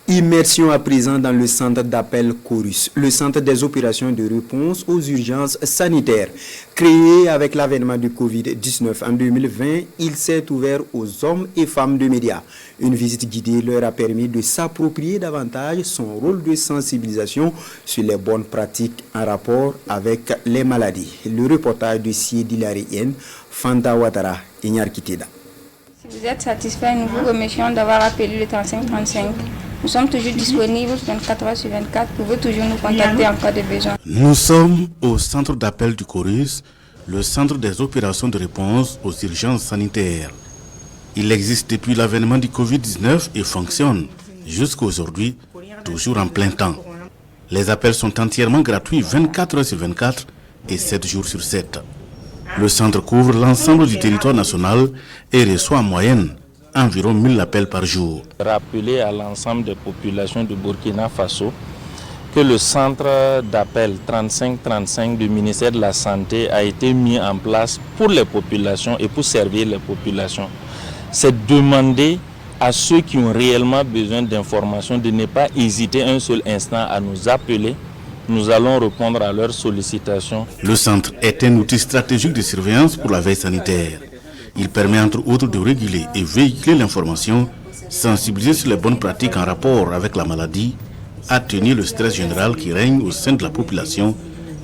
Immersion à présent dans le centre d'appel Chorus, le centre des opérations de réponse aux urgences sanitaires. Créé avec l'avènement du Covid-19 en 2020, il s'est ouvert aux hommes et femmes de médias. Une visite guidée leur a permis de s'approprier davantage son rôle de sensibilisation sur les bonnes pratiques en rapport avec les maladies. Le reportage de Siedi Larien, Fanta Ouattara et Nyarkiteda. Si vous êtes satisfait, nous vous remercions d'avoir appelé le 3535. Nous sommes toujours disponibles 24 heures sur 24. Vous pouvez toujours nous contacter en cas de besoin. Nous sommes au centre d'appel du Chorus, le centre des opérations de réponse aux urgences sanitaires. Il existe depuis l'avènement du Covid-19 et fonctionne jusqu'à aujourd'hui, toujours en plein temps. Les appels sont entièrement gratuits 24 heures sur 24 et 7 jours sur 7. Le centre couvre l'ensemble du territoire national et reçoit en moyenne environ 1000 appels par jour. Rappeler à l'ensemble des populations de Burkina Faso que le centre d'appel 3535 du ministère de la Santé a été mis en place pour les populations et pour servir les populations. C'est demander à ceux qui ont réellement besoin d'informations de ne pas hésiter un seul instant à nous appeler. Nous allons répondre à leurs sollicitations. Le centre est un outil stratégique de surveillance pour la veille sanitaire. Il permet entre autres de réguler et véhiculer l'information, sensibiliser sur les bonnes pratiques en rapport avec la maladie, atténuer le stress général qui règne au sein de la population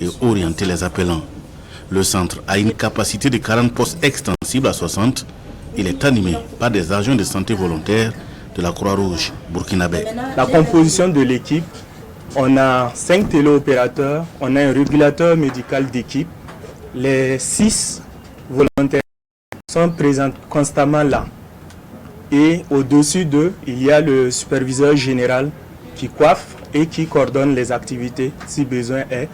et orienter les appelants. Le centre a une capacité de 40 postes extensibles à 60. Il est animé par des agents de santé volontaires de la Croix-Rouge burkinabé. La composition de l'équipe, on a 5 téléopérateurs, on a un régulateur médical d'équipe. Les 6 volontaires sont présents constamment là. Et au-dessus d'eux, il y a le superviseur général qui coiffe et qui coordonne les activités si besoin est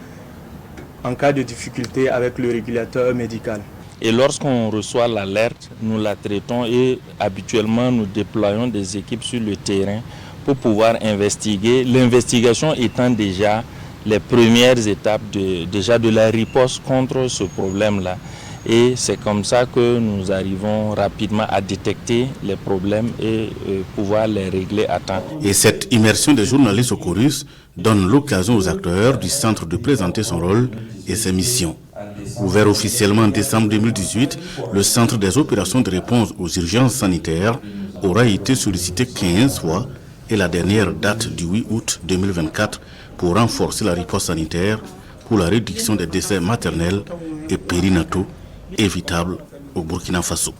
en cas de difficulté avec le régulateur médical. Et lorsqu'on reçoit l'alerte, nous la traitons et habituellement nous déployons des équipes sur le terrain pour pouvoir investiguer. L'investigation étant déjà les premières étapes de la riposte contre ce problème-là. Et c'est comme ça que nous arrivons rapidement à détecter les problèmes et pouvoir les régler à temps. Et cette immersion des journalistes au Chorus donne l'occasion aux acteurs du centre de présenter son rôle et ses missions. Ouvert officiellement en décembre 2018, le centre des opérations de réponse aux urgences sanitaires aura été sollicité 15 fois et la dernière date du 8 août 2024 pour renforcer la riposte sanitaire pour la réduction des décès maternels et périnataux évitables au Burkina Faso.